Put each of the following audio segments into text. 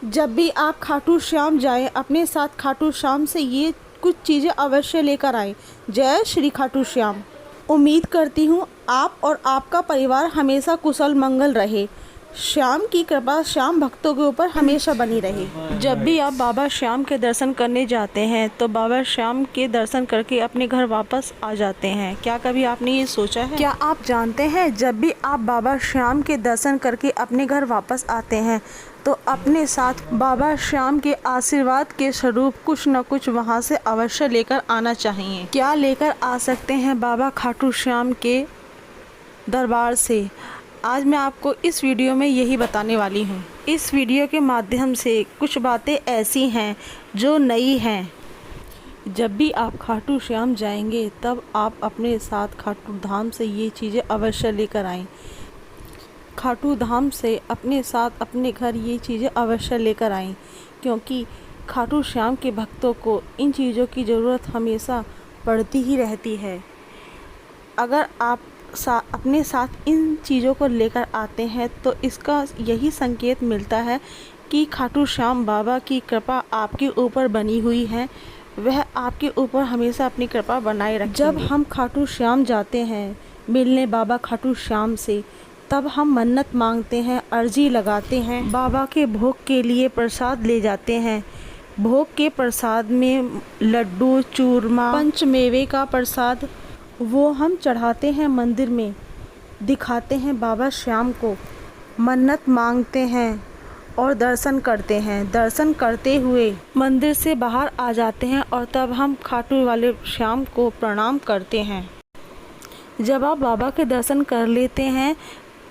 जब भी आप खाटू श्याम जाएं, अपने साथ खाटू श्याम से ये कुछ चीज़ें अवश्य लेकर आएं। जय श्री खाटू श्याम। उम्मीद करती हूँ आप और आपका परिवार हमेशा कुशल मंगल रहे। श्याम की कृपा श्याम भक्तों के ऊपर हमेशा बनी रहे। जब भी आप बाबा श्याम के दर्शन करने जाते हैं तो बाबा श्याम के दर्शन करके अपने घर वापस आ जाते हैं। क्या कभी आपने ये सोचा है? क्या आप जानते हैं जब भी आप बाबा श्याम के दर्शन करके अपने घर वापस आते हैं तो अपने साथ बाबा श्याम के आशीर्वाद के स्वरूप कुछ न कुछ वहाँ से अवश्य लेकर आना चाहिए। क्या लेकर आ सकते हैं बाबा खाटू श्याम के दरबार से? आज मैं आपको इस वीडियो में यही बताने वाली हूँ। इस वीडियो के माध्यम से कुछ बातें ऐसी हैं जो नई हैं। जब भी आप खाटू श्याम जाएंगे तब आप अपने साथ खाटू धाम से ये चीज़ें अवश्य लेकर आएं। खाटू धाम से अपने साथ अपने घर ये चीज़ें अवश्य लेकर आएं, क्योंकि खाटू श्याम के भक्तों को इन चीज़ों की ज़रूरत हमेशा पड़ती ही रहती है। अगर आप अपने साथ इन चीज़ों को लेकर आते हैं तो इसका यही संकेत मिलता है कि खाटू श्याम बाबा की कृपा आपके ऊपर बनी हुई है। वह आपके ऊपर हमेशा अपनी कृपा बनाए रखेंगे। जब हम खाटू श्याम जाते हैं मिलने बाबा खाटू श्याम से, तब हम मन्नत मांगते हैं, अर्जी लगाते हैं, बाबा के भोग के लिए प्रसाद ले जाते हैं। भोग के प्रसाद में लड्डू, चूरमा, पंचमेवे का प्रसाद वो हम चढ़ाते हैं, मंदिर में दिखाते हैं बाबा श्याम को, मन्नत मांगते हैं और दर्शन करते हैं। दर्शन करते हुए मंदिर से बाहर आ जाते हैं और तब हम खाटू वाले श्याम को प्रणाम करते हैं। जब आप बाबा के दर्शन कर लेते हैं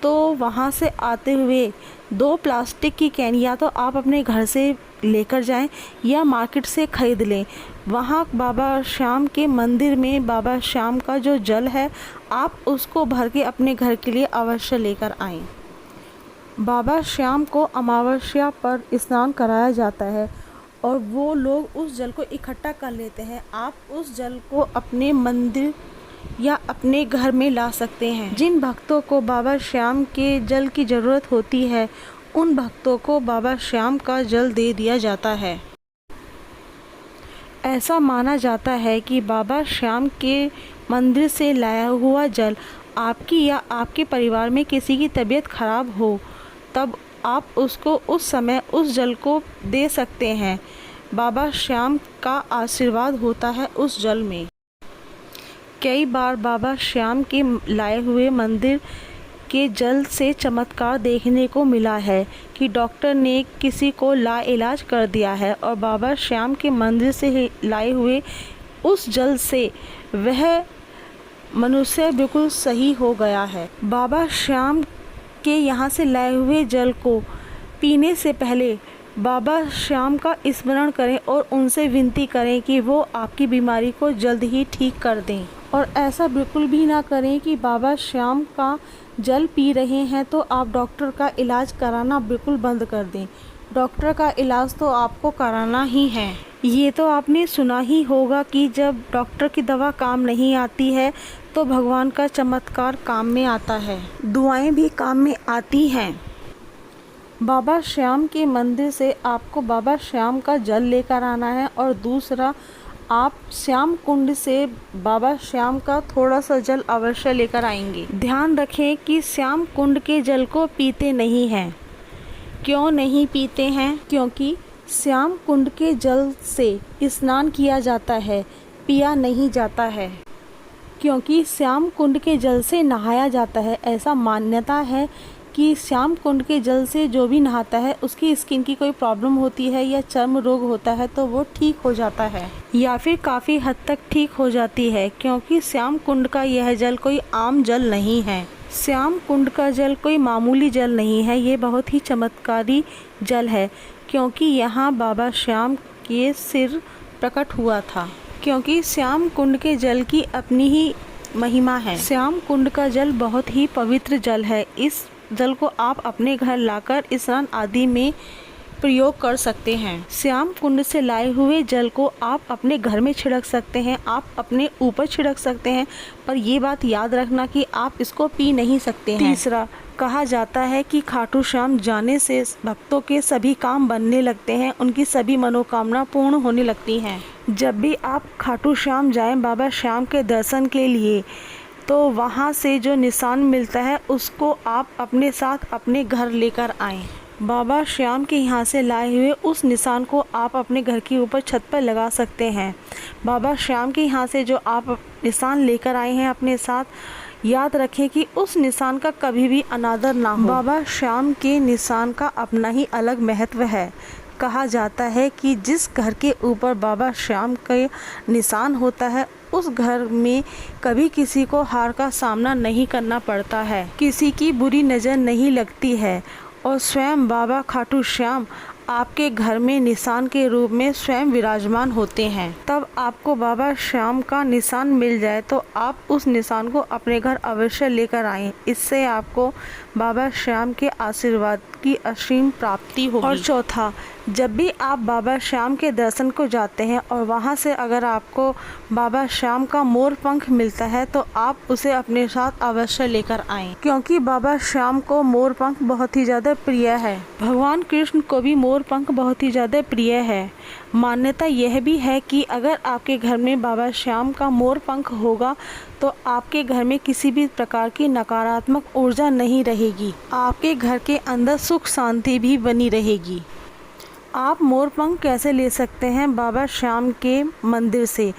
तो वहाँ से आते हुए 2 प्लास्टिक की कैन या तो आप अपने घर से लेकर जाएं या मार्केट से ख़रीद लें। वहाँ बाबा श्याम के मंदिर में बाबा श्याम का जो जल है आप उसको भर के अपने घर के लिए अवश्य लेकर आएं। बाबा श्याम को अमावस्या पर स्नान कराया जाता है और वो लोग उस जल को इकट्ठा कर लेते हैं। आप उस जल को अपने मंदिर या अपने घर में ला सकते हैं। जिन भक्तों को बाबा श्याम के जल की ज़रूरत होती है उन भक्तों को बाबा श्याम का जल दे दिया जाता है। ऐसा माना जाता है कि बाबा श्याम के मंदिर से लाया हुआ जल आपकी या आपके परिवार में किसी की तबीयत खराब हो तब आप उसको उस समय उस जल को दे सकते हैं। बाबा श्याम का आशीर्वाद होता है उस जल में। कई बार बाबा श्याम के लाए हुए मंदिर के जल से चमत्कार देखने को मिला है कि डॉक्टर ने किसी को लाइलाज कर दिया है और बाबा श्याम के मंदिर से लाए हुए उस जल से वह मनुष्य बिल्कुल सही हो गया है। बाबा श्याम के यहाँ से लाए हुए जल को पीने से पहले बाबा श्याम का स्मरण करें और उनसे विनती करें कि वो आपकी बीमारी को जल्द ही ठीक कर दें। और ऐसा बिल्कुल भी ना करें कि बाबा श्याम का जल पी रहे हैं तो आप डॉक्टर का इलाज कराना बिल्कुल बंद कर दें। डॉक्टर का इलाज तो आपको कराना ही है। ये तो आपने सुना ही होगा कि जब डॉक्टर की दवा काम नहीं आती है तो भगवान का चमत्कार काम में आता है, दुआएं भी काम में आती हैं। बाबा श्याम के मंदिर से आपको बाबा श्याम का जल लेकर आना है और दूसरा आप श्याम कुंड से बाबा श्याम का थोड़ा सा जल अवश्य लेकर आएंगे। ध्यान रखें कि श्याम कुंड के जल को पीते नहीं हैं। क्यों नहीं पीते हैं? क्योंकि श्याम कुंड के जल से स्नान किया जाता है, पिया नहीं जाता है। क्योंकि श्याम कुंड के जल से नहाया जाता है। ऐसा मान्यता है कि श्याम कुंड के जल से जो भी नहाता है उसकी स्किन की कोई प्रॉब्लम होती है या चर्म रोग होता है तो वो ठीक हो जाता है या फिर काफ़ी हद तक ठीक हो जाती है। क्योंकि श्याम कुंड का यह जल कोई आम जल नहीं है। श्याम कुंड का जल कोई मामूली जल नहीं है, ये बहुत ही चमत्कारी जल है। क्योंकि यहाँ बाबा श्याम के सिर प्रकट हुआ था। क्योंकि श्याम कुंड के जल की अपनी ही महिमा है। श्याम कुंड का जल बहुत ही पवित्र जल है। इस जल को आप अपने घर लाकर स्नान आदि में प्रयोग कर सकते हैं। श्याम कुंड से लाए हुए जल को आप अपने घर में छिड़क सकते हैं, आप अपने ऊपर छिड़क सकते हैं, पर ये बात याद रखना कि आप इसको पी नहीं सकते हैं। तीसरा, कहा जाता है कि खाटू श्याम जाने से भक्तों के सभी काम बनने लगते हैं, उनकी सभी मनोकामना पूर्ण होने लगती हैं। जब भी आप खाटू श्याम जाएं बाबा श्याम के दर्शन के लिए, तो वहाँ से जो निशान मिलता है उसको आप अपने साथ अपने घर लेकर आएं। बाबा श्याम के यहाँ से लाए हुए उस निशान को आप अपने घर के ऊपर छत पर लगा सकते हैं। बाबा श्याम के यहाँ से जो आप निशान लेकर आए हैं अपने साथ, याद रखें कि उस निशान का कभी भी अनादर ना हो। बाबा श्याम के निशान का अपना ही अलग महत्व है। कहा जाता है कि जिस घर के ऊपर बाबा श्याम का निशान होता है उस घर में कभी किसी को हार का सामना नहीं करना पड़ता है, किसी की बुरी नज़र नहीं लगती है और स्वयं बाबा खाटू श्याम आपके घर में निशान के रूप में स्वयं विराजमान होते हैं। तब आपको बाबा श्याम का निशान मिल जाए तो आप उस निशान को अपने घर अवश्य लेकर आएं। इससे आपको बाबा श्याम के आशीर्वाद की असीम प्राप्ति होगी। और चौथा, जब भी आप बाबा श्याम के दर्शन को जाते हैं और वहां से अगर आपको बाबा श्याम का मोर पंख मिलता है तो आप उसे अपने साथ अवश्य लेकर आएं, क्योंकि बाबा श्याम को मोर पंख बहुत ही ज़्यादा प्रिय है। भगवान कृष्ण को भी मोर पंख बहुत ही ज़्यादा प्रिय है। मान्यता यह भी है कि अगर आपके घर में बाबा श्याम का मोर पंख होगा तो आपके घर में किसी भी प्रकार की नकारात्मक ऊर्जा नहीं रहेगी, आपके घर के अंदर सुख शांति भी बनी रहेगी। आप मोर पंख कैसे ले सकते हैं? बाबा श्याम के मंदिर से।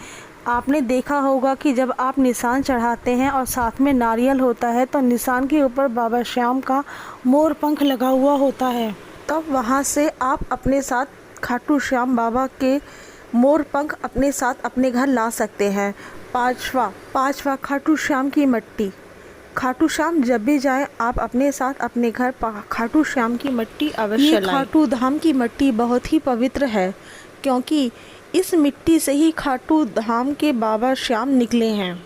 आपने देखा होगा कि जब आप निशान चढ़ाते हैं और साथ में नारियल होता है तो निशान के ऊपर बाबा श्याम का मोर पंख लगा हुआ होता है। तब वहाँ से आप अपने साथ खाटू श्याम बाबा के मोर पंख अपने साथ अपने घर ला सकते हैं। पाँचवा खाटू श्याम की मट्टी। खाटू श्याम जब भी जाएं आप अपने साथ अपने घर खाटू श्याम की मट्टी अवश्य लाएं। खाटू धाम की मट्टी बहुत ही पवित्र है, क्योंकि इस मिट्टी से ही खाटू धाम के बाबा श्याम निकले हैं।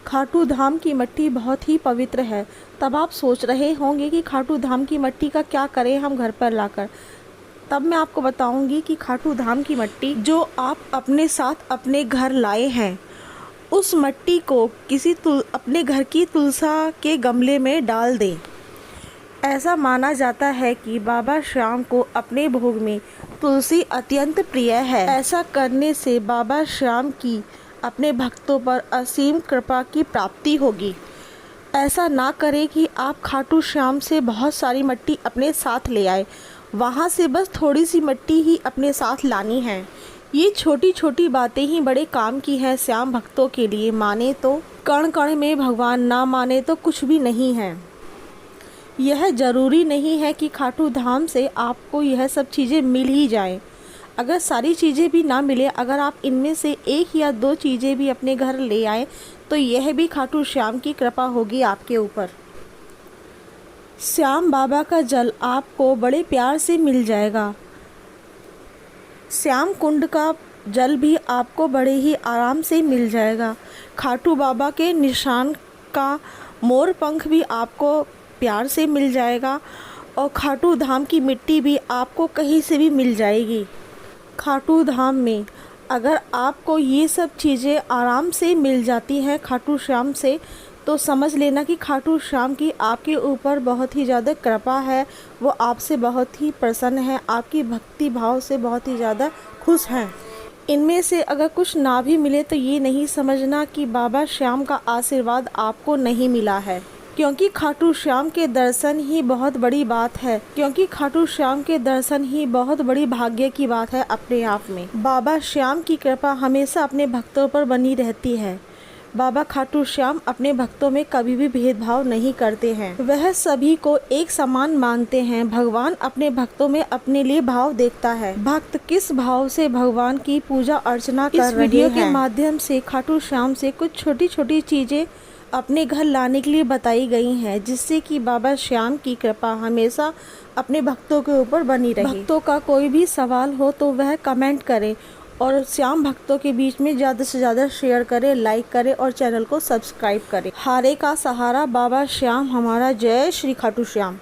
खाटू धाम की मट्टी बहुत ही पवित्र है। तब आप सोच रहे होंगे कि खाटू धाम की मट्टी का क्या करें हम घर पर लाकर। तब मैं आपको बताऊंगी कि खाटू धाम की मट्टी जो आप अपने साथ अपने घर लाए हैं, उस मट्टी को अपने घर की तुलसा के गमले में डाल दें। ऐसा माना जाता है कि बाबा श्याम को अपने भोग में तुलसी अत्यंत प्रिय है। ऐसा करने से बाबा श्याम की अपने भक्तों पर असीम कृपा की प्राप्ति होगी। ऐसा ना करें कि आप खाटू श्याम से बहुत सारी मट्टी अपने साथ ले आए, वहाँ से बस थोड़ी सी मट्टी ही अपने साथ लानी है। ये छोटी छोटी बातें ही बड़े काम की हैं श्याम भक्तों के लिए। माने तो कण कण में भगवान, ना माने तो कुछ भी नहीं है। यह ज़रूरी नहीं है कि खाटू धाम से आपको यह सब चीज़ें मिल ही जाए। अगर सारी चीज़ें भी ना मिले, अगर आप इनमें से एक या दो चीज़ें भी अपने घर ले आए तो यह भी खाटू श्याम की कृपा होगी आपके ऊपर। श्याम बाबा का जल आपको बड़े प्यार से मिल जाएगा। श्याम कुंड का जल भी आपको बड़े ही आराम से मिल जाएगा। खाटू बाबा के निशान का मोर पंख भी आपको प्यार से मिल जाएगा और खाटू धाम की मिट्टी भी आपको कहीं से भी मिल जाएगी। खाटू धाम में अगर आपको ये सब चीज़ें आराम से मिल जाती हैं खाटू श्याम से, तो समझ लेना कि खाटू श्याम की आपके ऊपर बहुत ही ज़्यादा कृपा है। वो आपसे बहुत ही प्रसन्न है, आपकी भक्ति भाव से बहुत ही ज़्यादा खुश हैं। इनमें से अगर कुछ ना भी मिले तो ये नहीं समझना कि बाबा श्याम का आशीर्वाद आपको नहीं मिला है, क्योंकि खाटू श्याम के दर्शन ही बहुत बड़ी बात है। क्योंकि खाटू श्याम के दर्शन ही बहुत बड़ी भाग्य की बात है अपने आप में। बाबा श्याम की कृपा हमेशा अपने भक्तों पर बनी रहती है। बाबा खाटू श्याम अपने भक्तों में कभी भी भेदभाव नहीं करते हैं, वह सभी को एक समान मानते हैं। भगवान अपने भक्तों में अपने लिए भाव देखता है। भक्त किस भाव से भगवान की पूजा अर्चना कर रहे हैं। इस वीडियो के माध्यम से खाटू श्याम से कुछ छोटी छोटी चीजें अपने घर लाने के लिए बताई गई हैं, जिससे कि बाबा श्याम की कृपा हमेशा अपने भक्तों के ऊपर बनी रहे। भक्तों का कोई भी सवाल हो तो वह कमेंट करें और श्याम भक्तों के बीच में ज़्यादा से ज़्यादा शेयर करें, लाइक करें और चैनल को सब्सक्राइब करें। हारे का सहारा बाबा श्याम हमारा। जय श्री खाटू श्याम।